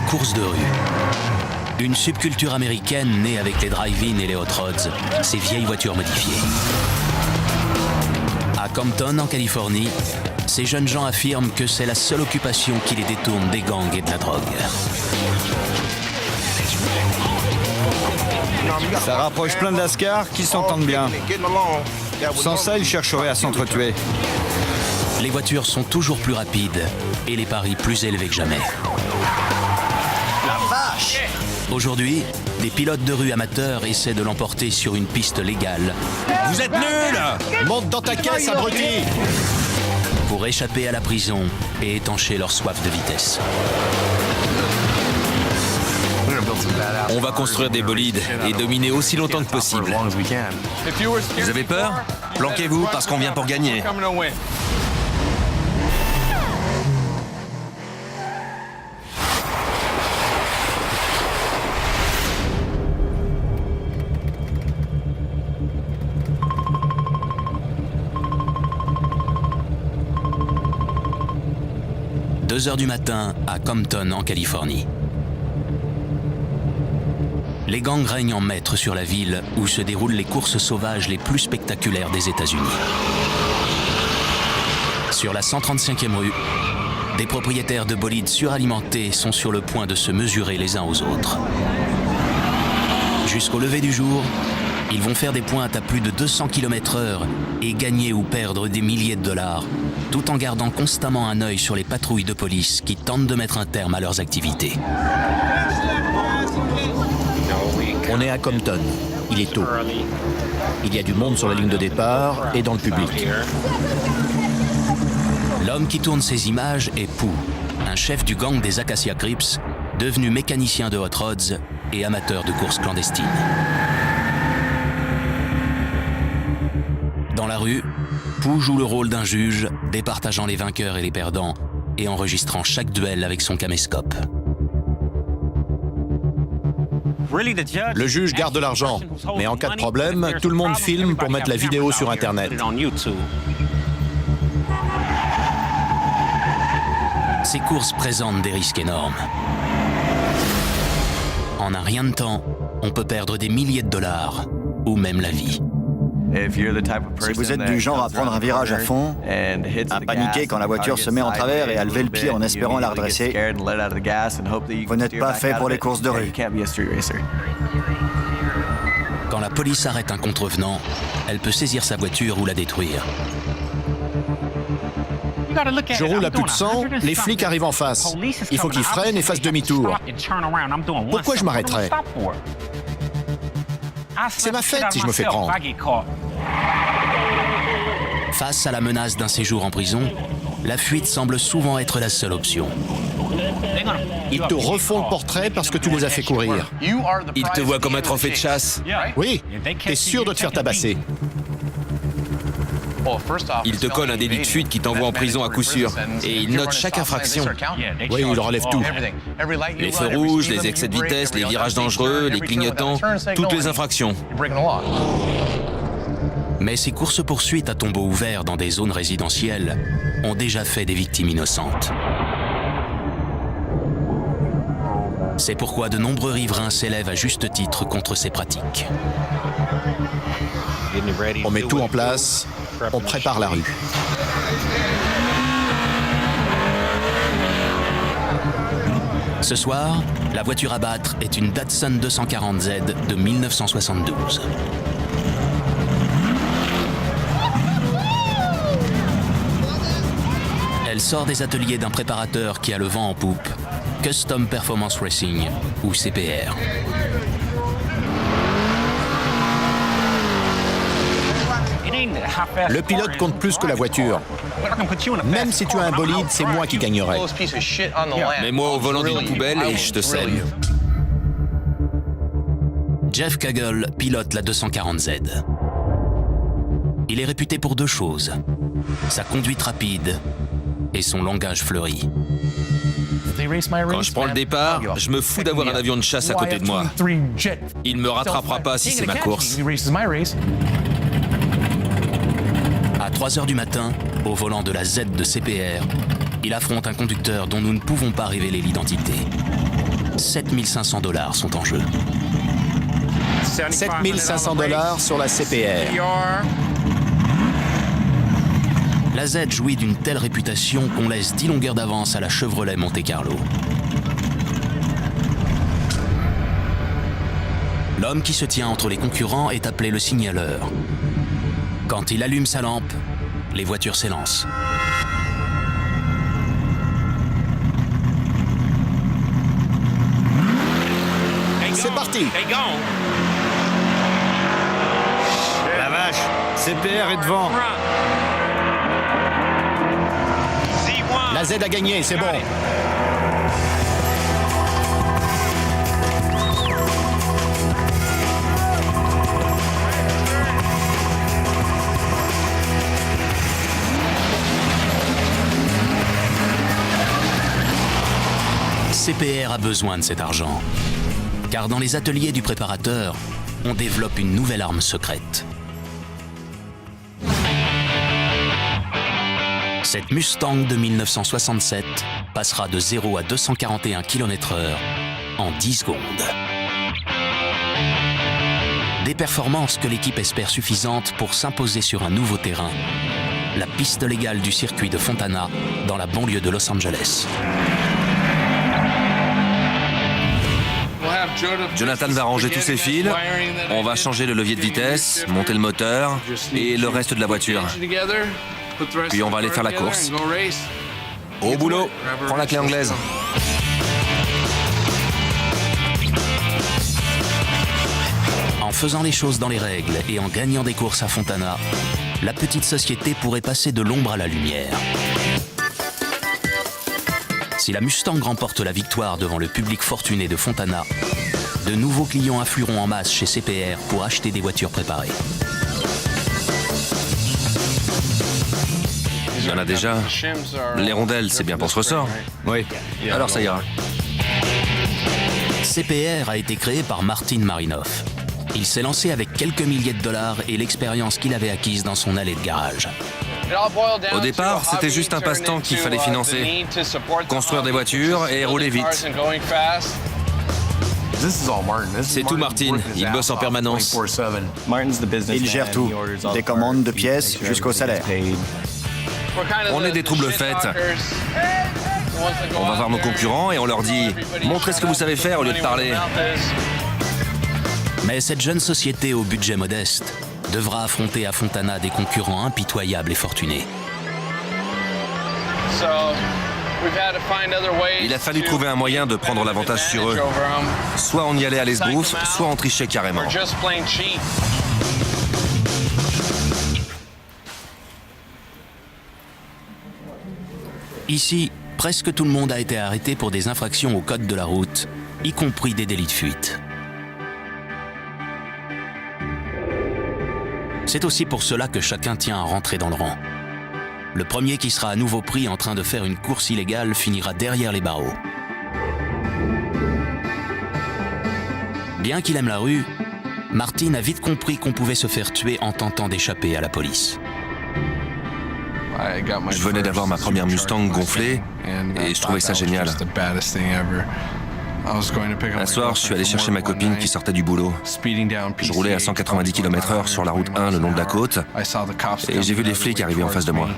course de rue. Une subculture américaine née avec les drive-in et les hot rods, ces vieilles voitures modifiées. À Compton, en Californie, ces jeunes gens affirment que c'est la seule occupation qui les détourne des gangs et de la drogue. Ça rapproche plein de lascars qui s'entendent bien. Sans ça, ils chercheraient à s'entretuer. Les voitures sont toujours plus rapides et les paris plus élevés que jamais. La vache! Aujourd'hui, des pilotes de rue amateurs essaient de l'emporter sur une piste légale. Vous êtes nuls! Monte dans ta caisse, abruti! Pour échapper à la prison et étancher leur soif de vitesse. On va construire des bolides et dominer aussi longtemps que possible. Vous avez peur? Planquez-vous parce qu'on vient pour gagner. « 2 heures du matin à Compton, en Californie. Les gangs règnent en maître sur la ville où se déroulent les courses sauvages les plus spectaculaires des États-Unis. Sur la 135e rue, des propriétaires de bolides suralimentés sont sur le point de se mesurer les uns aux autres. Jusqu'au lever du jour, ils vont faire des pointes à plus de 200 km/h et gagner ou perdre des milliers de dollars, tout en gardant constamment un œil sur les patrouilles de police qui tentent de mettre un terme à leurs activités. On est à Compton. Il est tôt. Il y a du monde sur la ligne de départ et dans le public. L'homme qui tourne ces images est Pooh, un chef du gang des Acacia Crips, devenu mécanicien de hot rods et amateur de courses clandestines. Dans la rue, Pooh joue le rôle d'un juge, départageant les vainqueurs et les perdants et enregistrant chaque duel avec son caméscope. Le juge garde l'argent, mais en cas de problème, tout le monde filme pour mettre la vidéo sur Internet. Ces courses présentent des risques énormes. En un rien de temps, on peut perdre des milliers de dollars, ou même la vie. Si vous êtes du genre à prendre un virage à fond, à paniquer quand la voiture se met en travers et à lever le pied en espérant la redresser, vous n'êtes pas fait pour les courses de rue. Quand la police arrête un contrevenant, elle peut saisir sa voiture ou la détruire. Je roule à plus de 100, les flics arrivent en face. Il faut qu'ils freinent et fassent demi-tour. Pourquoi je m'arrêterais? C'est ma fête si je me fais prendre. Face à la menace d'un séjour en prison, la fuite semble souvent être la seule option. Ils te refont le portrait parce que tu les as fait courir. Ils te voient comme un trophée de chasse. Oui, t'es sûr de te faire tabasser. Ils te collent un délit de fuite qui t'envoie en prison à coup sûr. Et ils notent chaque infraction. Oui, ils relèvent tout. Les feux rouges, les excès de vitesse, les virages dangereux, les clignotants, toutes les infractions. Mais ces courses-poursuites à tombeau ouvert dans des zones résidentielles ont déjà fait des victimes innocentes. C'est pourquoi de nombreux riverains s'élèvent à juste titre contre ces pratiques. On met tout en place, on prépare la rue. Ce soir, la voiture à battre est une Datsun 240Z de 1972. Elle sort des ateliers d'un préparateur qui a le vent en poupe, Custom Performance Racing, ou CPR. Le pilote compte plus que la voiture. Même si tu as un bolide, c'est moi qui gagnerai. Mets-moi au volant d'une poubelle et je te saigne. Jeff Cagle pilote la 240Z. Il est réputé pour deux choses, sa conduite rapide et son langage fleuri. Quand je prends le départ, je me fous d'avoir un avion de chasse à côté de moi. Il ne me rattrapera pas si c'est ma course. À 3 heures du matin, au volant de la Z de CPR, il affronte un conducteur dont nous ne pouvons pas révéler l'identité. 7 500 $ sont en jeu. 7 500 $ sur la CPR. La Z jouit d'une telle réputation qu'on laisse 10 longueurs d'avance à la Chevrolet Monte Carlo. L'homme qui se tient entre les concurrents est appelé le signaleur. Quand il allume sa lampe, les voitures s'élancent. C'est parti. La vache, CPR est devant. La Z a gagné, c'est bon. CPR a besoin de cet argent, car dans les ateliers du préparateur, on développe une nouvelle arme secrète. Cette Mustang de 1967 passera de 0 à 241 km/h en 10 secondes. Des performances que l'équipe espère suffisantes pour s'imposer sur un nouveau terrain, la piste légale du circuit de Fontana dans la banlieue de Los Angeles. Jonathan va ranger tous ses fils, on va changer le levier de vitesse, monter le moteur et le reste de la voiture. Puis on va aller faire la course. Au boulot, prends la clé anglaise. En faisant les choses dans les règles et en gagnant des courses à Fontana, la petite société pourrait passer de l'ombre à la lumière. Si la Mustang remporte la victoire devant le public fortuné de Fontana, de nouveaux clients afflueront en masse chez CPR pour acheter des voitures préparées. Il y en a déjà. Les rondelles, c'est bien pour ce ressort. Oui. Alors ça ira. CPR a été créé par Martin Marinoff. Il s'est lancé avec quelques milliers de dollars et l'expérience qu'il avait acquise dans son allée de garage. Au départ, c'était juste un passe-temps qu'il fallait financer. Construire des voitures et rouler vite. C'est tout Martin, il bosse en permanence. Il gère tout, des commandes de pièces jusqu'au salaire. On est des trouble-fêtes. On va voir nos concurrents et on leur dit « Montrez ce que vous savez faire au lieu de parler ». Mais cette jeune société au budget modeste devra affronter à Fontana des concurrents impitoyables et fortunés. Il a fallu trouver un moyen de prendre l'avantage sur eux. Soit on y allait à l'esbrouffe, soit on trichait carrément. Ici, presque tout le monde a été arrêté pour des infractions au code de la route, y compris des délits de fuite. C'est aussi pour cela que chacun tient à rentrer dans le rang. Le premier qui sera à nouveau pris en train de faire une course illégale finira derrière les barreaux. Bien qu'il aime la rue, Martin a vite compris qu'on pouvait se faire tuer en tentant d'échapper à la police. Je venais d'avoir ma première Mustang gonflée et je trouvais ça génial. Un soir, je suis allé chercher ma copine qui sortait du boulot. Je roulais à 190 km/h sur la route 1 le long de la côte et j'ai vu les flics arriver en face de moi.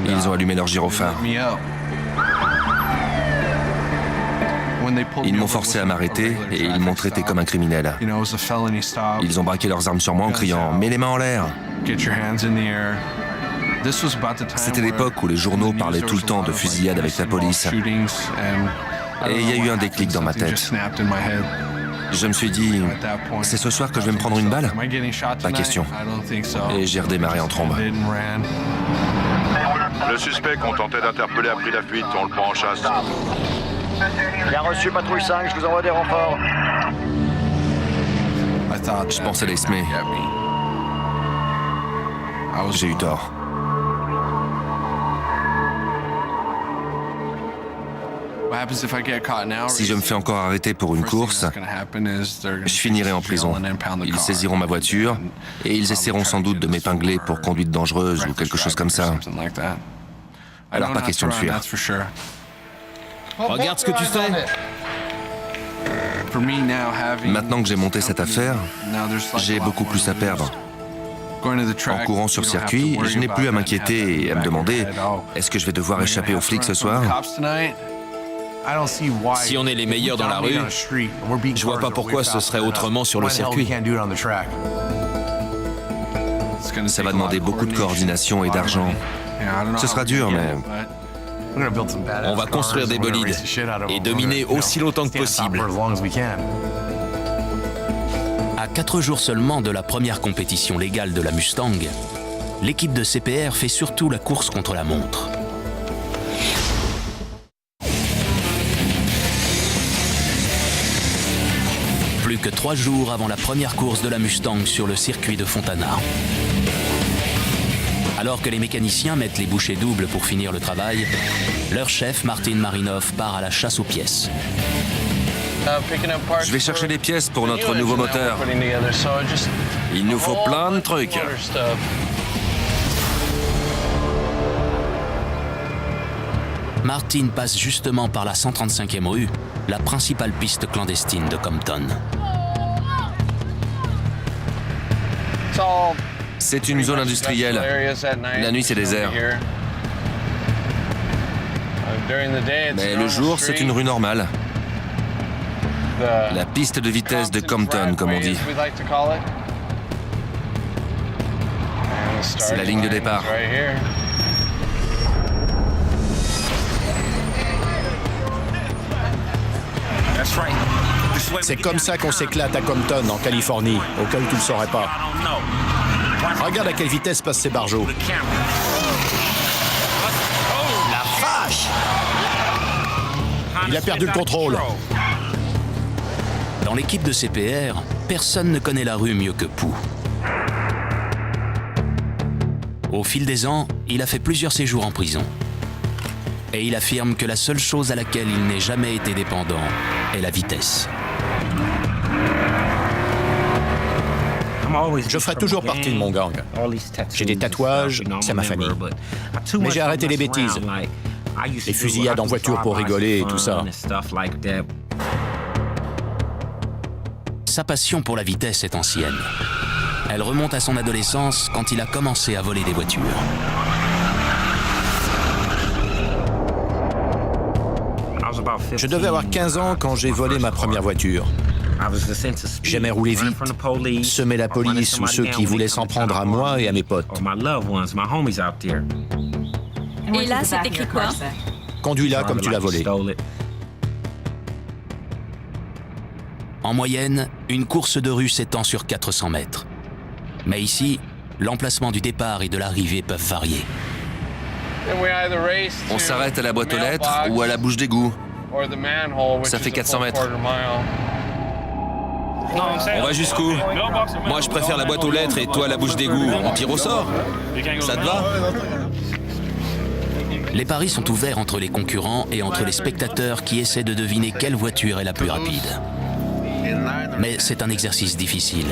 Ils ont allumé leur gyrophare. Ils m'ont forcé à m'arrêter et ils m'ont traité comme un criminel. Ils ont braqué leurs armes sur moi en criant « Mets les mains en l'air !» C'était l'époque où les journaux parlaient tout le temps de fusillade avec la police. Et il y a eu un déclic dans ma tête. Je me suis dit, c'est ce soir que je vais me prendre une balle? Pas question. Et j'ai redémarré en trombe. Le suspect qu'on tentait d'interpeller a pris la fuite, on le prend en chasse. Bien reçu, patrouille 5, je vous envoie des renforts. Je pensais l'estimer. J'ai eu tort. Si je me fais encore arrêter pour une course, je finirai en prison. Ils saisiront ma voiture et ils essaieront sans doute de m'épingler pour conduite dangereuse ou quelque chose comme ça. Alors pas question de fuir. Regarde ce que tu fais. Maintenant que j'ai monté cette affaire, j'ai beaucoup plus à perdre. En courant sur circuit, je n'ai plus à m'inquiéter et à me demander « Est-ce que je vais devoir échapper aux flics ce soir ?» Si on est les meilleurs dans la rue, je vois pas pourquoi ce serait autrement sur le circuit. Ça va demander beaucoup de coordination et d'argent. Ce sera dur, mais On va construire des bolides et dominer aussi longtemps que possible. À 4 jours seulement de la première compétition légale de la Mustang, l'équipe de CPR fait surtout la course contre la montre. Plus que 3 jours avant la première course de la Mustang sur le circuit de Fontana. Alors que les mécaniciens mettent les bouchées doubles pour finir le travail, leur chef, Martin Marinov, part à la chasse aux pièces. je vais chercher des pièces pour notre nouveau moteur. Il nous faut plein de trucs. Martin passe justement par la 135e rue, la principale piste clandestine de Compton. C'est une zone industrielle. La nuit, c'est désert. Mais le jour, c'est une rue normale. La piste de vitesse de Compton, comme on dit. C'est la ligne de départ. C'est comme ça qu'on s'éclate à Compton, en Californie, au cas où tu ne le saurais pas. Regarde à quelle vitesse passent ces barjots. La vache! Il a perdu le contrôle. Dans l'équipe de CPR, personne ne connaît la rue mieux que Pou. Au fil des ans, il a fait plusieurs séjours en prison. Et il affirme que la seule chose à laquelle il n'ait jamais été dépendant est la vitesse. Je ferai toujours partie de mon gang. J'ai des tatouages, c'est ma famille. Mais j'ai arrêté les bêtises. Les fusillades en voiture pour rigoler et tout ça. Sa passion pour la vitesse est ancienne. Elle remonte à son adolescence quand il a commencé à voler des voitures. Je devais avoir 15 ans quand j'ai volé ma première voiture. J'aimais rouler vite, semer la police ou ceux qui voulaient s'en prendre à moi et à mes potes. Et là, c'est écrit quoi? Conduis-la comme tu l'as volé. En moyenne, une course de rue s'étend sur 400 mètres. Mais ici, l'emplacement du départ et de l'arrivée peuvent varier. On s'arrête à la boîte aux lettres ou à la bouche d'égout. Ça fait 400 mètres. On va jusqu'où? Moi, je préfère la boîte aux lettres et toi la bouche d'égout. On tire au sort? Ça te va? Les paris sont ouverts entre les concurrents et entre les spectateurs qui essaient de deviner quelle voiture est la plus rapide. Mais c'est un exercice difficile,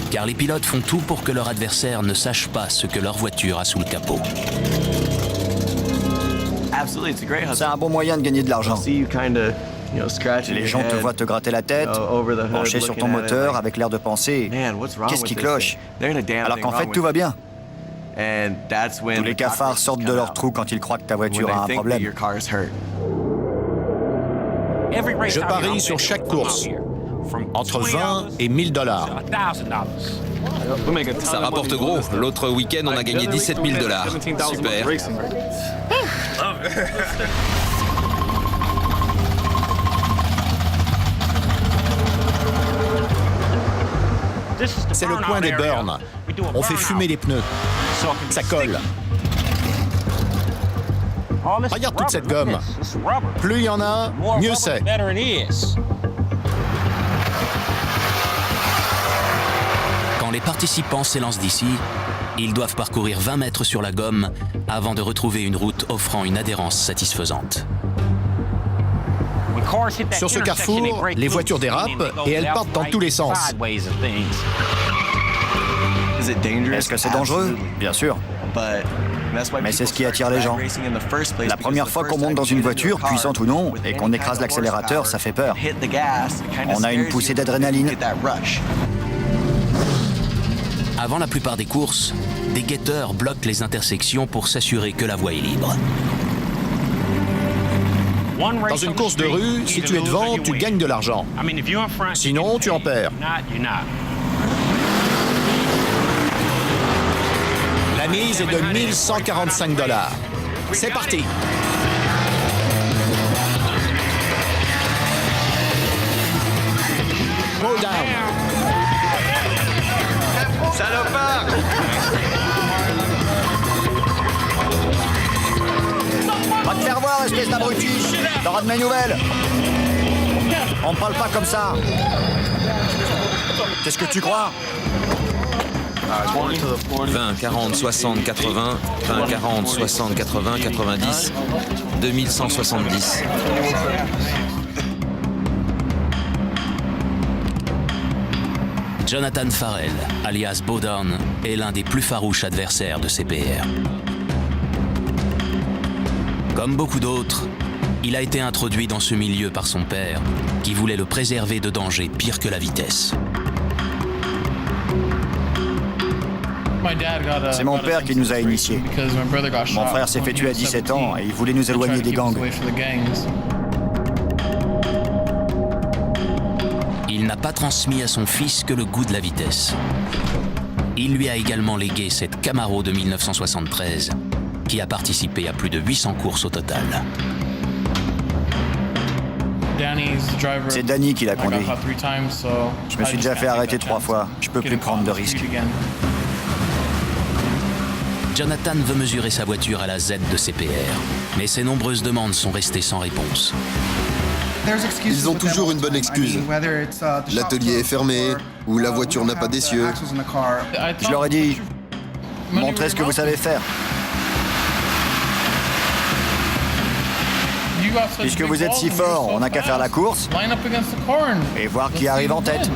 car les pilotes font tout pour que leur adversaire ne sache pas ce que leur voiture a sous le capot. C'est un bon moyen de gagner de l'argent. Les gens te voient te gratter la tête, pencher sur ton moteur avec l'air de penser « Qu'est-ce qui cloche ?» Alors qu'en fait, tout va bien. Tous les cafards sortent de leur trou quand ils croient que ta voiture a un problème. Je parie sur chaque course, entre 20 et 1000 $. Ça rapporte gros. L'autre week-end, on a gagné 17 000 $. Super. C'est le coin des burns. On fait fumer les pneus. Ça colle. Regarde toute cette gomme. Plus il y en a, mieux c'est. Quand les participants s'élancent d'ici, ils doivent parcourir 20 mètres sur la gomme avant de retrouver une route offrant une adhérence satisfaisante. Sur ce carrefour, les voitures dérapent et elles partent dans tous les sens. Est-ce que c'est dangereux? Bien sûr. Mais c'est ce qui attire les gens. La première fois qu'on monte dans une voiture, puissante ou non, et qu'on écrase l'accélérateur, ça fait peur. On a une poussée d'adrénaline. Avant la plupart des courses, des guetteurs bloquent les intersections pour s'assurer que la voie est libre. Dans une course de rue, si tu es devant, tu gagnes de l'argent. Sinon, tu en perds. La mise est de 1145 $. C'est parti. Go down. Salopard! Va te faire voir, espèce d'abruti. T'auras de mes nouvelles. On me parle pas comme ça. Qu'est-ce que tu crois? 20, 40, 60, 80, 20, 40, 60, 80, 90, 2170. Jonathan Farrell, alias Bowdoin, est l'un des plus farouches adversaires de CPR. Comme beaucoup d'autres, il a été introduit dans ce milieu par son père, qui voulait le préserver de dangers pires que la vitesse. C'est mon père qui nous a initiés. Mon frère s'est fait tuer à 17 ans et il voulait nous éloigner des gangs. Il n'a pas transmis à son fils que le goût de la vitesse. Il lui a également légué cette Camaro de 1973, qui a participé à plus de 800 courses au total. C'est Danny qui l'a conduit. Je me suis déjà fait arrêter 3 fois. Je peux plus prendre de risques. Jonathan veut mesurer sa voiture à la Z de CPR, mais ses nombreuses demandes sont restées sans réponse. Ils ont toujours une bonne excuse. L'atelier est fermé, ou la voiture n'a pas d'essieu. Je leur ai dit, montrez ce que vous savez faire. Puisque vous êtes si fort, on n'a qu'à faire la course et voir qui arrive en tête.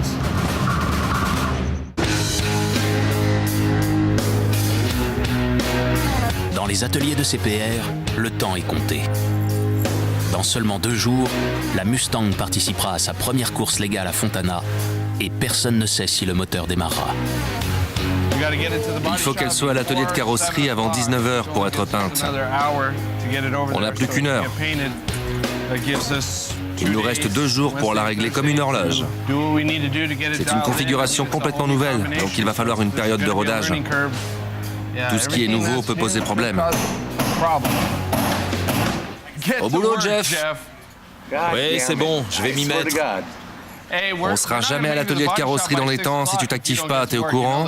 Dans les ateliers de CPR, le temps est compté. Dans seulement 2 jours, la Mustang participera à sa première course légale à Fontana et personne ne sait si le moteur démarrera. Il faut qu'elle soit à l'atelier de carrosserie avant 19h pour être peinte. On n'a plus qu'1 heure. Il nous reste 2 jours pour la régler comme une horloge. C'est une configuration complètement nouvelle, donc il va falloir une période de rodage. Tout ce qui est nouveau peut poser problème. Au boulot, Jeff. Oui, c'est bon, je vais m'y mettre. On sera jamais à l'atelier de carrosserie dans les temps si tu t'actives pas, t'es au courant?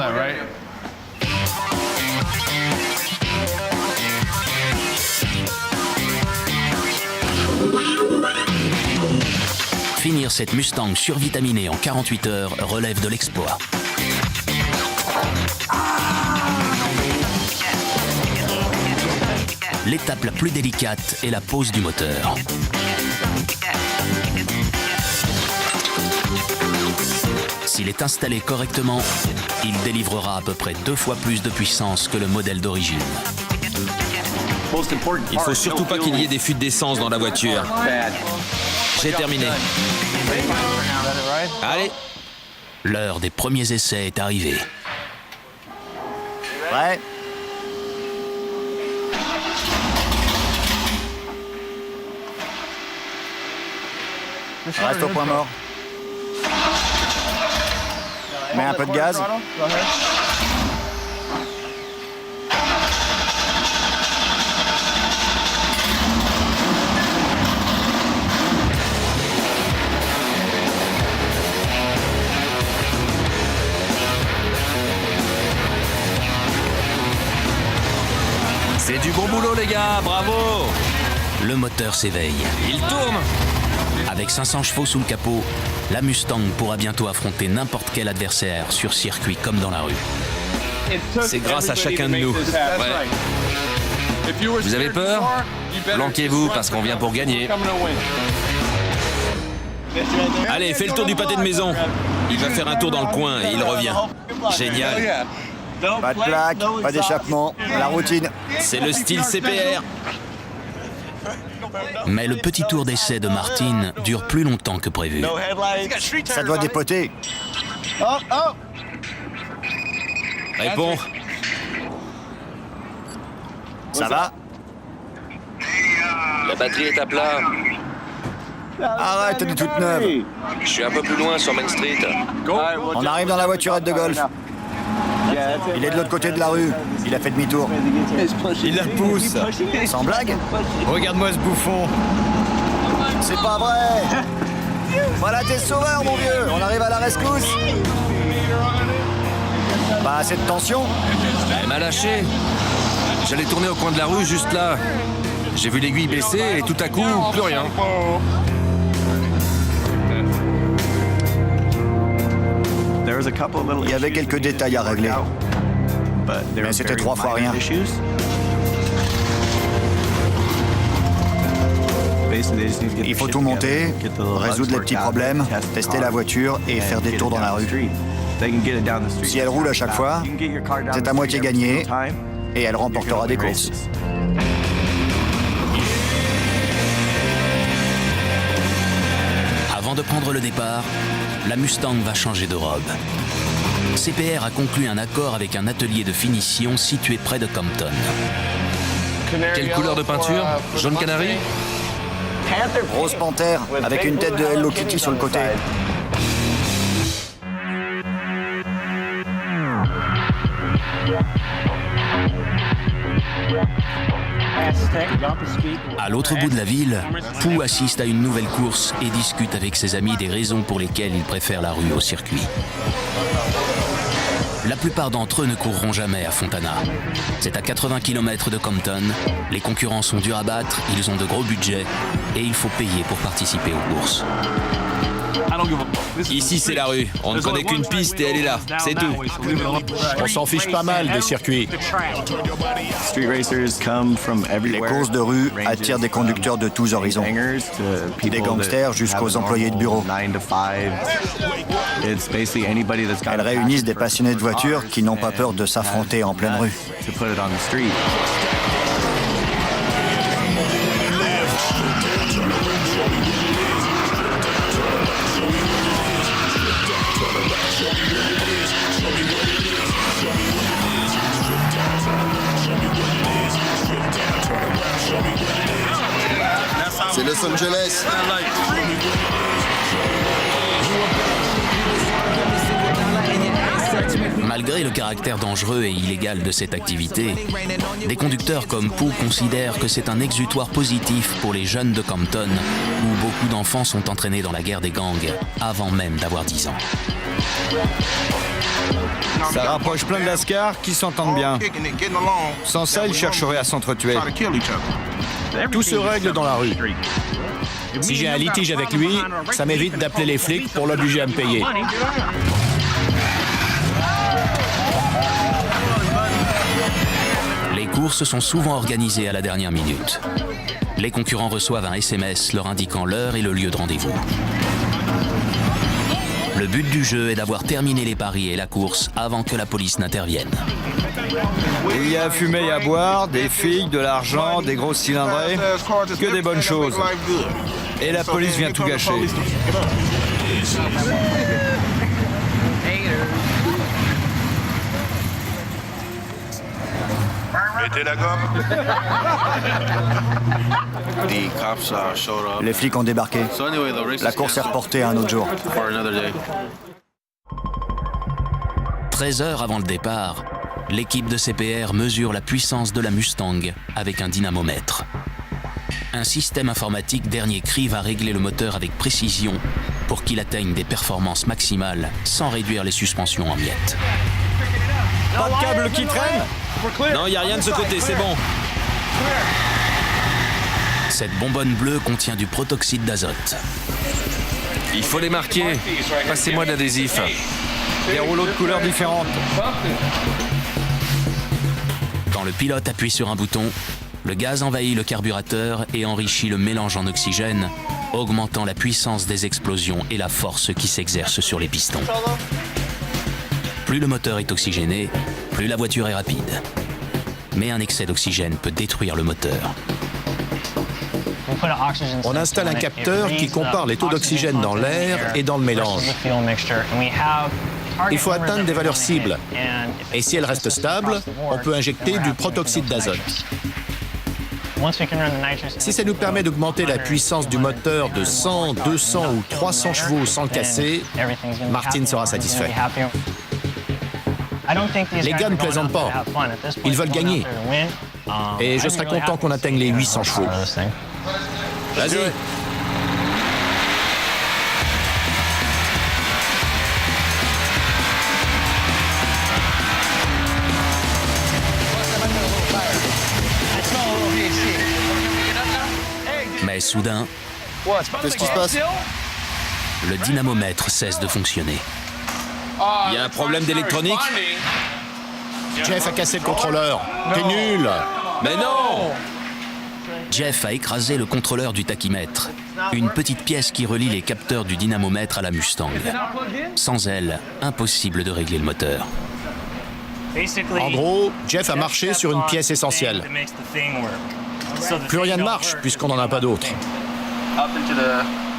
Finir cette Mustang survitaminée en 48 heures relève de l'exploit. L'étape la plus délicate est la pose du moteur. S'il est installé correctement, il délivrera à peu près 2 fois plus de puissance que le modèle d'origine. Il faut surtout pas qu'il y ait des fuites d'essence dans la voiture. J'ai terminé. Allez. L'heure des premiers essais est arrivée. Prêt? Reste au point mort. Mets un peu de gaz. C'est du bon boulot, les gars, bravo. Le moteur s'éveille. Il tourne. Avec 500 chevaux sous le capot, la Mustang pourra bientôt affronter n'importe quel adversaire sur circuit comme dans la rue. C'est grâce à chacun de nous. Ouais. Vous avez peur? Planquez-vous parce qu'on vient pour gagner. Allez, fais le tour du pâté de maison. Il va faire un tour dans le coin et il revient. Génial. Pas de plaque, pas d'échappement, la routine. C'est le style CPR. Mais le petit tour d'essai de Martin dure plus longtemps que prévu. Ça doit dépoter. Réponds. Ça va? La batterie est à plat. Arrête, elle est toute neuve. Je suis un peu plus loin sur Main Street. On arrive dans la voiturette de golf. Il est de l'autre côté de la rue. Il a fait demi-tour. Il la pousse. Sans blague? Regarde-moi ce bouffon. C'est pas vrai! Voilà tes sauveurs, mon vieux! On arrive à la rescousse! Pas assez de tension? Elle m'a lâché. J'allais tourner au coin de la rue, juste là. J'ai vu l'aiguille baisser et tout à coup, plus rien. Il y avait quelques détails à régler. Mais c'était 3 fois rien. Il faut tout monter, résoudre les petits problèmes, tester la voiture et faire des tours dans la rue. Si elle roule à chaque fois, c'est à moitié gagné et elle remportera des courses. Avant de prendre le départ, la Mustang va changer de robe. CPR a conclu un accord avec un atelier de finition situé près de Compton. Quelle couleur de peinture? Jaune canari? Rose panthère avec une tête de Hello Kitty sur le côté. À l'autre bout de la ville, Pooh assiste à une nouvelle course et discute avec ses amis des raisons pour lesquelles il préfère la rue au circuit. La plupart d'entre eux ne courront jamais à Fontana. C'est à 80 km de Compton, les concurrents sont durs à battre, ils ont de gros budgets et il faut payer pour participer aux courses. Ici, c'est la rue. On ne connaît qu'une piste et elle est là. C'est tout. On s'en fiche pas mal des circuits. Les courses de rue attirent des conducteurs de tous horizons. Des gangsters jusqu'aux employés de bureau. Elles réunissent des passionnés de voitures qui n'ont pas peur de s'affronter en pleine rue. C'est Los Angeles. Malgré le caractère dangereux et illégal de cette activité, des conducteurs comme Pooh considèrent que c'est un exutoire positif pour les jeunes de Compton, où beaucoup d'enfants sont entraînés dans la guerre des gangs avant même d'avoir 10 ans. Ça rapproche plein de lascars qui s'entendent bien. Sans ça, ils chercheraient à s'entretuer. Tout se règle dans la rue. Si j'ai un litige avec lui, ça m'évite d'appeler les flics pour l'obliger à me payer. Les courses sont souvent organisées à la dernière minute. Les concurrents reçoivent un SMS leur indiquant l'heure et le lieu de rendez-vous. Le but du jeu est d'avoir terminé les paris et la course avant que la police n'intervienne. Il y a à fumer et à boire, des filles, de l'argent, des grosses cylindrées, que des bonnes choses. Et la police vient tout gâcher. Mettez la gomme. Les flics ont débarqué. La course est reportée à un autre jour. 13 heures avant le départ, l'équipe de CPR mesure la puissance de la Mustang avec un dynamomètre. Un système informatique dernier cri va régler le moteur avec précision pour qu'il atteigne des performances maximales sans réduire les suspensions en miettes. Pas de câble qui traîne? Non, il n'y a rien de ce côté, c'est bon. Cette bonbonne bleue contient du protoxyde d'azote. Il faut les marquer. Passez-moi de l'adhésif. Des rouleaux de couleurs différentes. Quand le pilote appuie sur un bouton, le gaz envahit le carburateur et enrichit le mélange en oxygène, augmentant la puissance des explosions et la force qui s'exerce sur les pistons. Plus le moteur est oxygéné, plus la voiture est rapide. Mais un excès d'oxygène peut détruire le moteur. On installe un capteur qui compare les taux d'oxygène dans l'air et dans le mélange. Il faut atteindre des valeurs cibles. Et si elles restent stables, on peut injecter du protoxyde d'azote. Si ça nous permet d'augmenter la puissance du moteur de 100, 200 ou 300 chevaux sans le casser, Martin sera satisfait. Les gars ne plaisantent pas. Ils veulent gagner. Et je serais content qu'on atteigne les 800 chevaux. Vas-y. Mais soudain, Qu'est-ce qui se passe? le dynamomètre cesse de fonctionner. Il y a un problème d'électronique? Jeff a cassé le contrôleur. T'es nul. Mais non! Jeff a écrasé le contrôleur du tachymètre, une petite pièce qui relie les capteurs du dynamomètre à la Mustang. Sans elle, impossible de régler le moteur. En gros, Jeff a marché sur une pièce essentielle. Plus rien ne marche puisqu'on n'en a pas d'autre.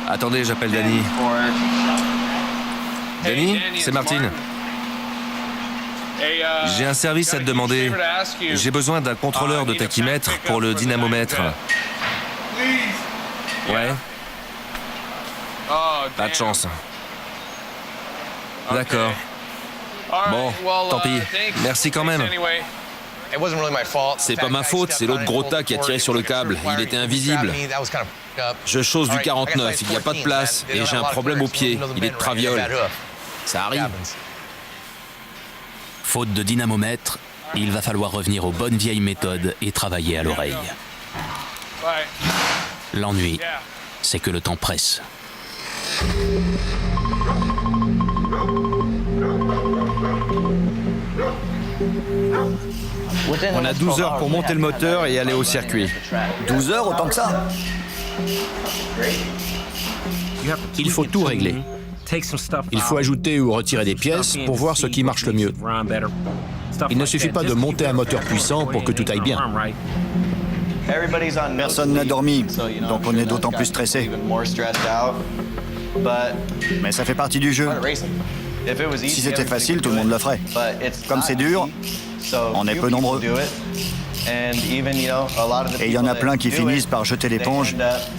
Attendez, j'appelle Danny. Danny, c'est Martin. J'ai un service à te demander. J'ai besoin d'un contrôleur de tachymètre pour le dynamomètre. Ouais. Pas de chance. D'accord. Bon, tant pis. Merci quand même. C'est pas ma faute, c'est l'autre gros tas qui a tiré sur le câble. Il était invisible. Je chose du 49, il n'y a pas de place. Et j'ai un problème au pied, il est de traviole. Ça arrive. Faute de dynamomètre, il va falloir revenir aux bonnes vieilles méthodes et travailler à l'oreille. L'ennui, c'est que le temps presse. On a 12 heures pour monter le moteur et aller au circuit. 12 heures, autant que ça? Il faut tout régler. Il faut ajouter ou retirer des pièces pour voir ce qui marche le mieux. Il ne suffit pas de monter un moteur puissant pour que tout aille bien. Personne n'a dormi, donc on est d'autant plus stressé. Mais ça fait partie du jeu. Si c'était facile, tout le monde le ferait. Comme c'est dur, on est peu nombreux. Et il y en a plein qui finissent par jeter l'éponge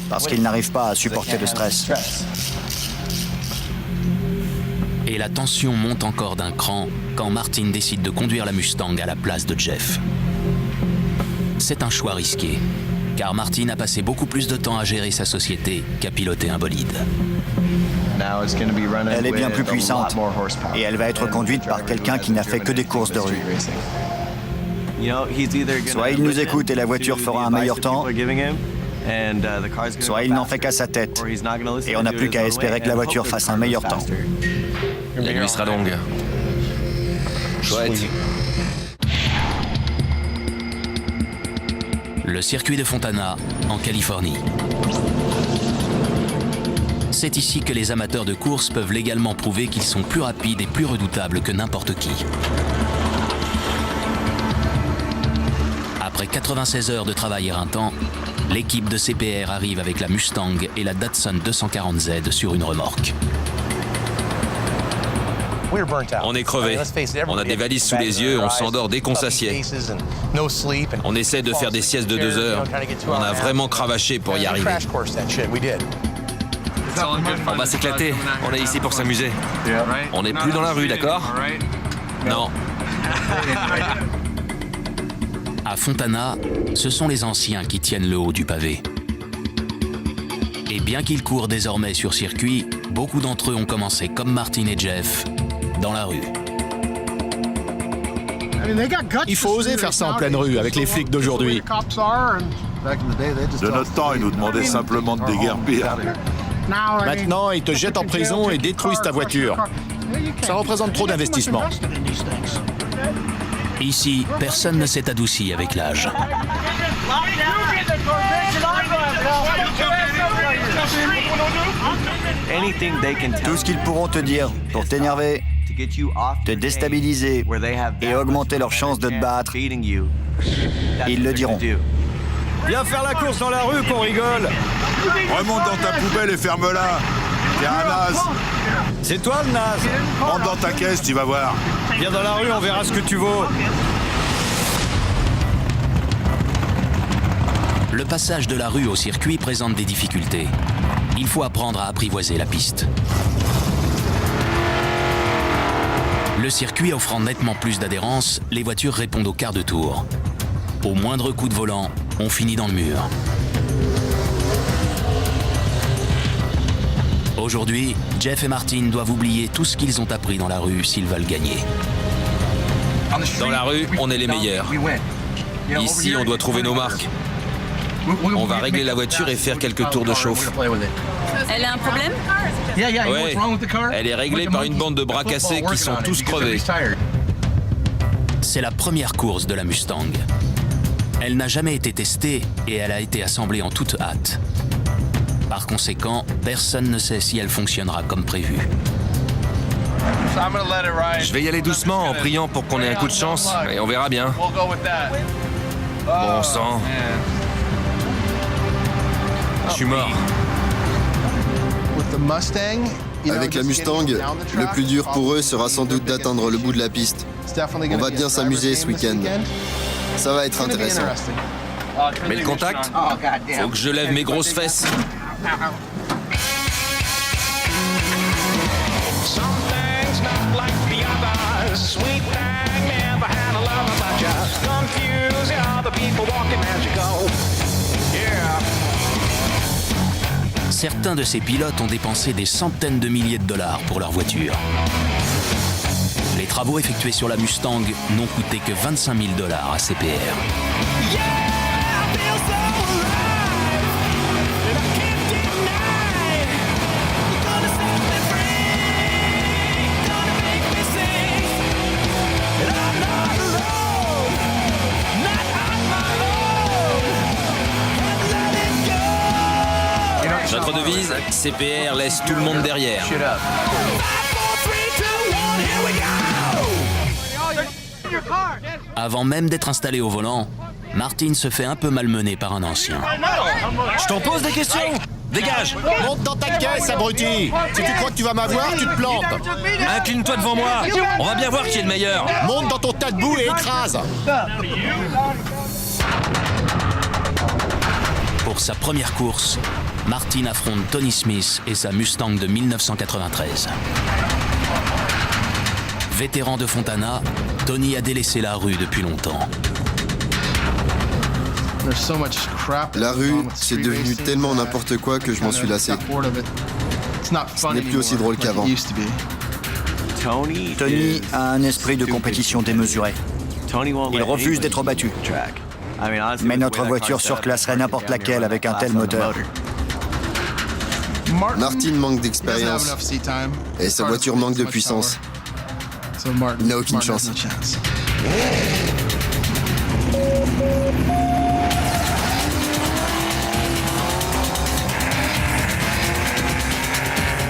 parce qu'ils n'arrivent pas à supporter le stress. Et la tension monte encore d'un cran quand Martin décide de conduire la Mustang à la place de Jeff. C'est un choix risqué, car Martin a passé beaucoup plus de temps à gérer sa société qu'à piloter un bolide. Elle est bien plus puissante et elle va être conduite par quelqu'un qui n'a fait que des courses de rue. Soit il nous écoute et la voiture fera un meilleur temps, soit il n'en fait qu'à sa tête et on n'a plus qu'à espérer que la voiture fasse un meilleur temps. La nuit sera longue. Chouette. Le circuit de Fontana, en Californie. C'est ici que les amateurs de course peuvent légalement prouver qu'ils sont plus rapides et plus redoutables que n'importe qui. Après 96 heures de travail éreintant, l'équipe de CPR arrive avec la Mustang et la Datsun 240Z sur une remorque. On est crevé. On a des valises sous les yeux, on s'endort dès qu'on s'assied. On essaie de faire des siestes de 2 heures. On a vraiment cravaché pour y arriver. On va s'éclater. On est ici pour s'amuser. On n'est plus dans la rue, d'accord? Non. À Fontana, ce sont les anciens qui tiennent le haut du pavé. Et bien qu'ils courent désormais sur circuit, beaucoup d'entre eux ont commencé comme Martin et Jeff, dans la rue. Il faut oser faire ça en pleine rue avec les flics d'aujourd'hui. De notre temps, ils nous demandaient simplement de déguerpir. Maintenant, ils te jettent en prison et détruisent ta voiture. Ça représente trop d'investissement. Ici, personne ne s'est adouci avec l'âge. Tout ce qu'ils pourront te dire pour t'énerver, te déstabiliser et augmenter leurs chances de te battre, ils le diront. Viens faire la course dans la rue qu'on rigole. Remonte dans ta poubelle et ferme-la. T'es un naze. C'est toi le naze. Rentre dans ta caisse, tu vas voir. Viens dans la rue, on verra ce que tu vaux. Le passage de la rue au circuit présente des difficultés. Il faut apprendre à apprivoiser la piste. Le circuit offrant nettement plus d'adhérence, les voitures répondent au quart de tour. Au moindre coup de volant, on finit dans le mur. Aujourd'hui, Jeff et Martin doivent oublier tout ce qu'ils ont appris dans la rue s'ils veulent gagner. Dans la rue, on est les meilleurs. Ici, on doit trouver nos marques. On va régler la voiture et faire quelques tours de chauffe. Elle a un problème? Ouais, elle est réglée par une bande de bras cassés qui sont tous crevés. C'est la première course de la Mustang. Elle n'a jamais été testée et elle a été assemblée en toute hâte. Par conséquent, personne ne sait si elle fonctionnera comme prévu. Je vais y aller doucement en priant pour qu'on ait un coup de chance et on verra bien. Bon sang. Je suis mort. Avec la Mustang, le plus dur pour eux sera sans doute d'atteindre le bout de la piste. On va bien s'amuser ce week-end. Ça va être intéressant. Mais le contact? Faut que je lève mes grosses fesses. Certains de ces pilotes ont dépensé des centaines de milliers de dollars pour leur voiture. Les travaux effectués sur la Mustang n'ont coûté que 25 000 $ à CPR. Notre devise, CPR laisse tout le monde derrière. Avant même d'être installé au volant, Martin se fait un peu malmener par un ancien. Je t'en pose des questions. Dégage. Monte dans ta caisse, abruti. Si tu crois que tu vas m'avoir, tu te plantes. Incline-toi devant moi. On va bien voir qui est le meilleur. Monte dans ton tas de boue et écrase. Pour sa première course, Martin affronte Tony Smith et sa Mustang de 1993. Vétéran de Fontana, Tony a délaissé la rue depuis longtemps. La rue, c'est devenu tellement n'importe quoi que je m'en suis lassé. Ce n'est plus aussi drôle qu'avant. Tony a un esprit de compétition démesuré. Il refuse d'être battu. Mais notre voiture surclasserait n'importe laquelle avec un tel moteur. Martin manque d'expérience et sa voiture manque de puissance. Il n'a aucune chance.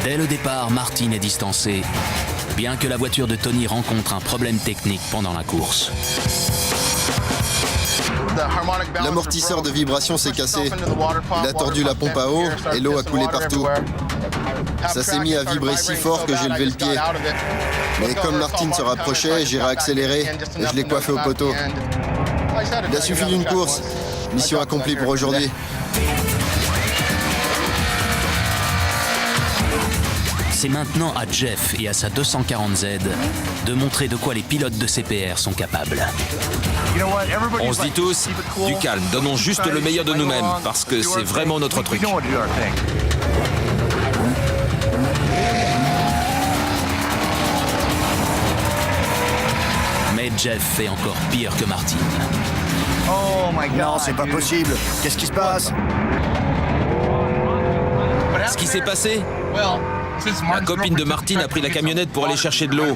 Dès le départ, Martin est distancé, bien que la voiture de Tony rencontre un problème technique pendant la course. L'amortisseur de vibration s'est cassé. Il a tordu la pompe à eau et l'eau a coulé partout. Ça s'est mis à vibrer si fort que j'ai levé le pied. Mais comme Martin se rapprochait, j'ai réaccéléré et je l'ai coiffé au poteau. Il a suffi d'une course. Mission accomplie pour aujourd'hui. C'est maintenant à Jeff et à sa 240Z de montrer de quoi les pilotes de CPR sont capables. On se dit tous, du calme, donnons juste le meilleur de nous-mêmes, parce que c'est vraiment notre truc. Mais Jeff fait encore pire que Martin. Non, c'est pas possible. Qu'est-ce qui se passe? Ce qui s'est passé? La copine de Martin a pris la camionnette pour aller chercher de l'eau.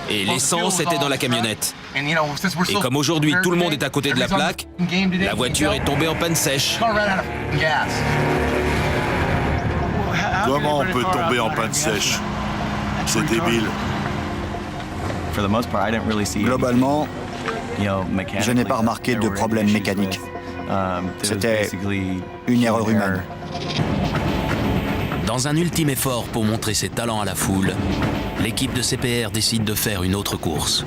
Et l'essence était dans la camionnette. Et comme aujourd'hui tout le monde est à côté de la plaque, la voiture est tombée en panne sèche. Comment on peut tomber en panne sèche? C'est débile. Globalement, je n'ai pas remarqué de problème mécanique. C'était une erreur humaine. Dans un ultime effort pour montrer ses talents à la foule, l'équipe de CPR décide de faire une autre course.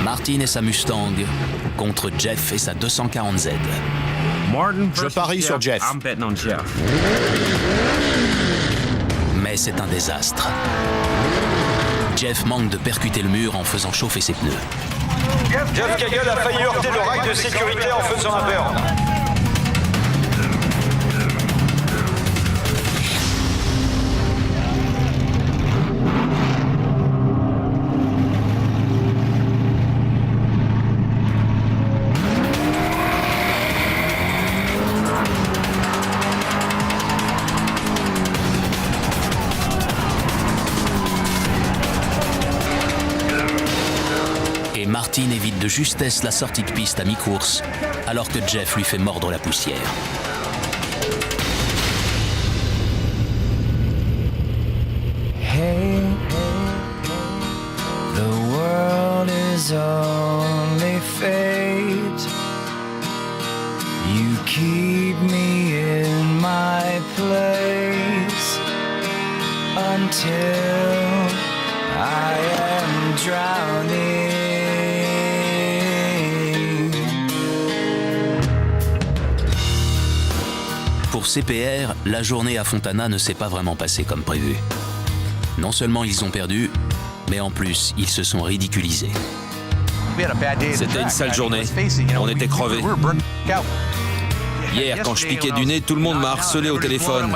Martin et sa Mustang contre Jeff et sa 240Z. Je parie sur Jeff. Mais c'est un désastre. Jeff manque de percuter le mur en faisant chauffer ses pneus. Jeff Cagle a failli heurter le rack de sécurité en faisant un burn. Martin évite de justesse la sortie de piste à mi-course, alors que Jeff lui fait mordre la poussière. Hey, the world is only fate. You keep me in my place until I am drowning. Pour CPR, la journée à Fontana ne s'est pas vraiment passée comme prévu. Non seulement ils ont perdu, mais en plus, ils se sont ridiculisés. C'était une sale journée. On était crevés. Hier, quand je piquais du nez, tout le monde m'a harcelé au téléphone.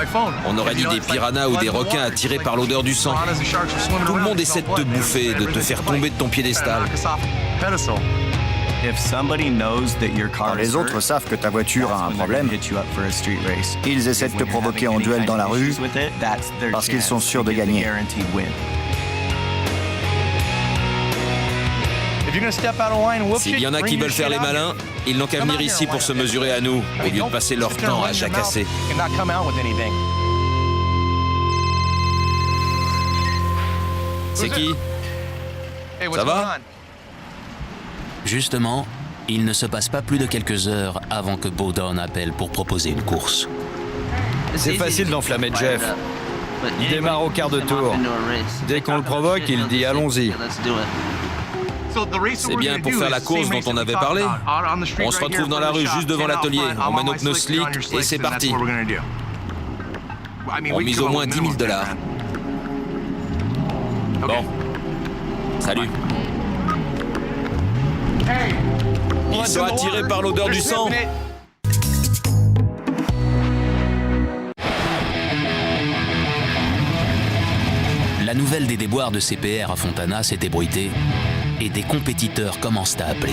On aurait dit des piranhas ou des requins attirés par l'odeur du sang. Tout le monde essaie de te bouffer, de te faire tomber de ton piédestal. Quand les autres savent que ta voiture a un problème, ils essaient de te provoquer en duel dans la rue parce qu'ils sont sûrs de gagner. S'il y en a qui veulent faire les malins, ils n'ont qu'à venir ici pour se mesurer à nous, au lieu de passer leur temps à jacasser. C'est qui? Ça va? Justement, il ne se passe pas plus de quelques heures avant que Bowdoin appelle pour proposer une course. C'est facile d'enflammer Jeff. Il démarre au quart de tour. Dès qu'on le provoque, il dit « allons-y ». C'est bien pour faire la course dont on avait parlé. On se retrouve dans la rue juste devant l'atelier, on met nos pneus slick et c'est parti. On mise au moins $10 000. Bon. Salut. Ils sont attirés par l'odeur du sang. La nouvelle des déboires de CPR à Fontana s'est ébruitée et des compétiteurs commencent à appeler.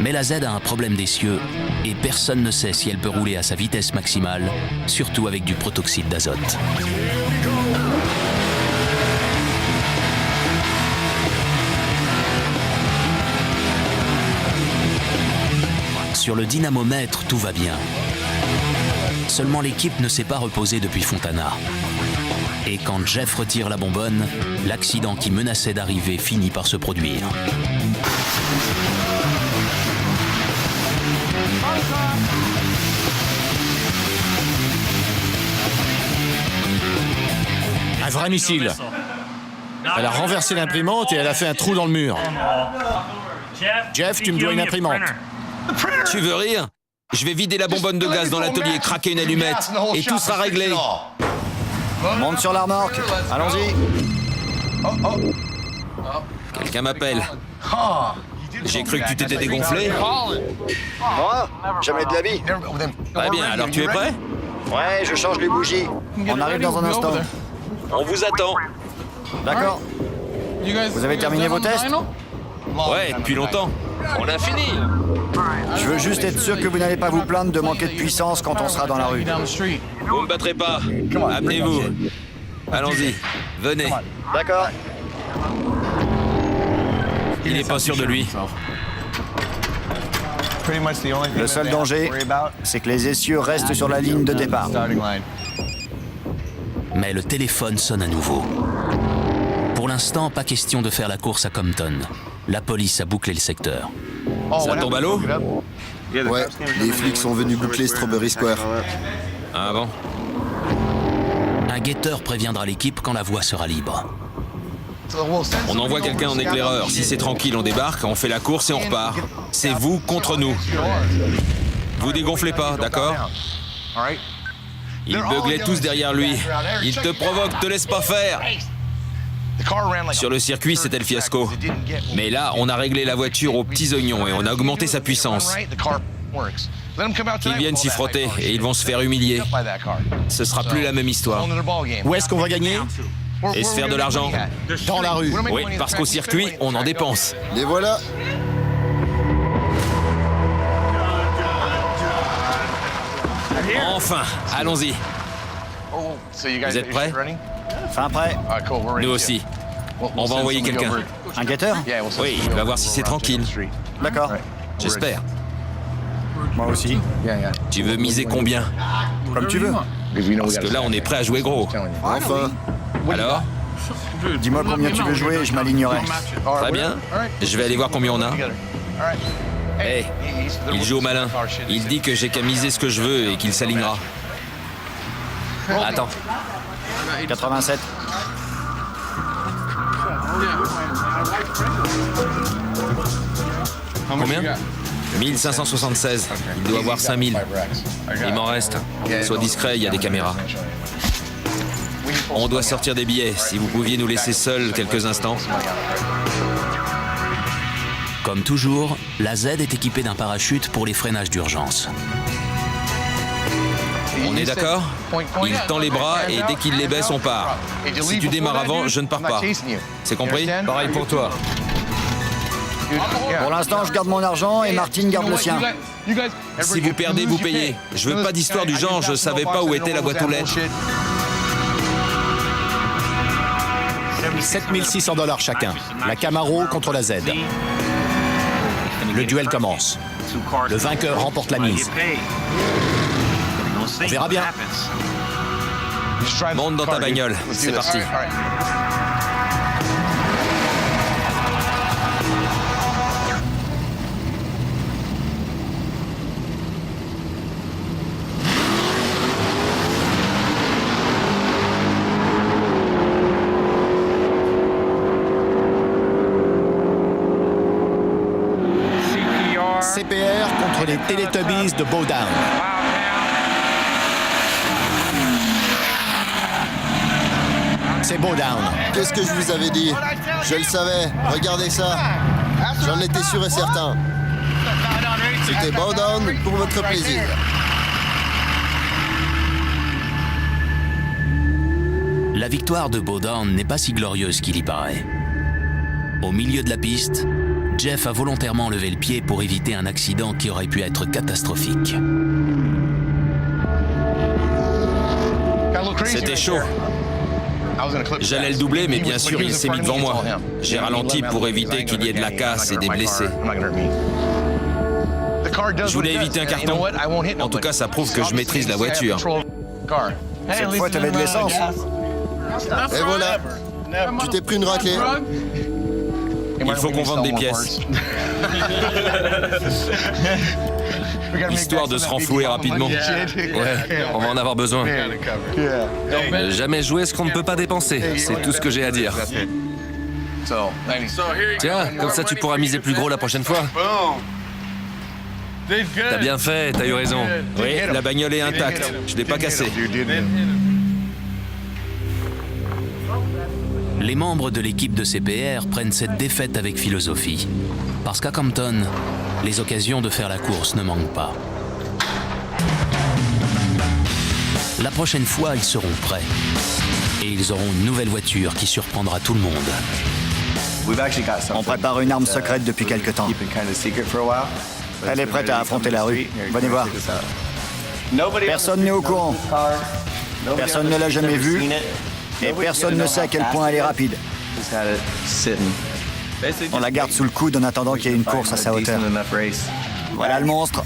Mais la Z a un problème d'essieu et personne ne sait si elle peut rouler à sa vitesse maximale, surtout avec du protoxyde d'azote. Sur le dynamomètre, tout va bien. Seulement l'équipe ne s'est pas reposée depuis Fontana. Et quand Jeff retire la bonbonne, l'accident qui menaçait d'arriver finit par se produire. Un vrai missile. Elle a renversé l'imprimante et elle a fait un trou dans le mur. Jeff, tu me dois une imprimante. Tu veux rire? Je vais vider la bonbonne de gaz dans l'atelier, craquer une allumette, et tout sera réglé. Monte sur la remorque. Allons-y. Quelqu'un m'appelle. J'ai cru que tu t'étais dégonflé. Moi? Jamais de la vie. Très bien, alors tu es prêt? Ouais, je change les bougies. On arrive dans un instant. On vous attend. D'accord. Vous avez terminé vos tests? Ouais, depuis longtemps. On a fini. Je veux juste être sûr que vous n'allez pas vous plaindre de manquer de puissance quand on sera dans la rue. Vous me battrez pas. Amenez-vous. Allons-y. Venez. D'accord. Il n'est pas sûr de lui. Le seul danger, c'est que les essieux restent sur la ligne de départ. Mais le téléphone sonne à nouveau. Pour Pour l'instant, pas question de faire la course à Compton. La police a bouclé le secteur. Ça tombe à l'eau? Ouais, les flics sont venus boucler Strawberry Square. Ah bon? Un guetteur préviendra l'équipe quand la voie sera libre. On envoie quelqu'un en éclaireur. Si c'est tranquille, on débarque, on fait la course et on repart. C'est vous contre nous. Vous dégonflez pas, d'accord? Ils beuglaient tous derrière lui. Il te provoque, te laisse pas faire. Sur le circuit, c'était le fiasco. Mais là, on a réglé la voiture aux petits oignons et on a augmenté sa puissance. Qu'ils viennent s'y frotter et ils vont se faire humilier. Ce sera plus la même histoire. Où est-ce qu'on va gagner? Et se faire de l'argent. Dans la rue. Oui, parce qu'au circuit, on en dépense. Les voilà. Enfin, allons-y. Vous êtes prêts? Fin prêt. Nous aussi. On va envoyer quelqu'un. Un guetteur? Oui, il va voir si c'est tranquille. D'accord. J'espère. Moi aussi. Tu veux miser combien? Comme tu veux. Parce que là, on est prêt à jouer gros. Enfin. Alors? Dis-moi combien tu veux jouer et je m'alignerai. Très bien. Je vais aller voir combien on a. Hé, il joue au malin. Il dit que j'ai qu'à miser ce que je veux et qu'il s'alignera. Attends. 87. Combien? 1576. Il doit avoir 5000. Il m'en reste. Sois discret, il y a des caméras. On doit sortir des billets. Si vous pouviez nous laisser seuls quelques instants. Comme toujours, la Z est équipée d'un parachute pour les freinages d'urgence. On est d'accord? Il tend les bras et dès qu'il les baisse, on part. Si tu démarres avant, je ne pars pas. C'est compris? Pareil pour toi. Pour l'instant, je garde mon argent et Martine garde le sien. Si vous perdez, vous payez. Je veux pas d'histoire du genre, je savais pas où était la boîte aux lettres. 7600 $ chacun. La Camaro contre la Z. Le duel commence. Le vainqueur remporte la mise. On verra bien. Monte dans ta bagnole. C'est parti. CPR contre les Teletubbies de Bowdown. C'est Bowdown. Qu'est-ce que je vous avais dit? Je le savais. Regardez ça. J'en étais sûr et certain. C'était Bowdown pour votre plaisir. La victoire de Bowdown n'est pas si glorieuse qu'il y paraît. Au milieu de la piste, Jeff a volontairement levé le pied pour éviter un accident qui aurait pu être catastrophique. C'était chaud. J'allais le doubler, mais bien sûr, il s'est mis devant moi. J'ai ralenti pour éviter qu'il y ait de la casse et des blessés. Je voulais éviter un carton. En tout cas, ça prouve que je maîtrise la voiture. Cette fois, t'avais de l'essence. Et voilà. Tu t'es pris une raclée. Il faut qu'on vende des pièces. Histoire de se renflouer rapidement. Ouais, on va en avoir besoin. Jamais jouer ce qu'on ne peut pas dépenser. C'est tout ce que j'ai à dire. Tiens, comme ça tu pourras miser plus gros la prochaine fois. T'as bien fait, t'as eu raison. Oui, la bagnole est intacte. Je l'ai pas cassée. Les membres de l'équipe de CPR prennent cette défaite avec philosophie. Parce qu'à Compton, les occasions de faire la course ne manquent pas. La prochaine fois, ils seront prêts. Et ils auront une nouvelle voiture qui surprendra tout le monde. On prépare une arme secrète depuis quelque temps. Elle est prête à affronter la rue. Venez voir. Personne n'est au courant. Personne ne l'a jamais vue. Et personne ne sait à quel point elle est rapide. On la garde sous le coude en attendant qu'il y ait une course à sa hauteur. Voilà le monstre.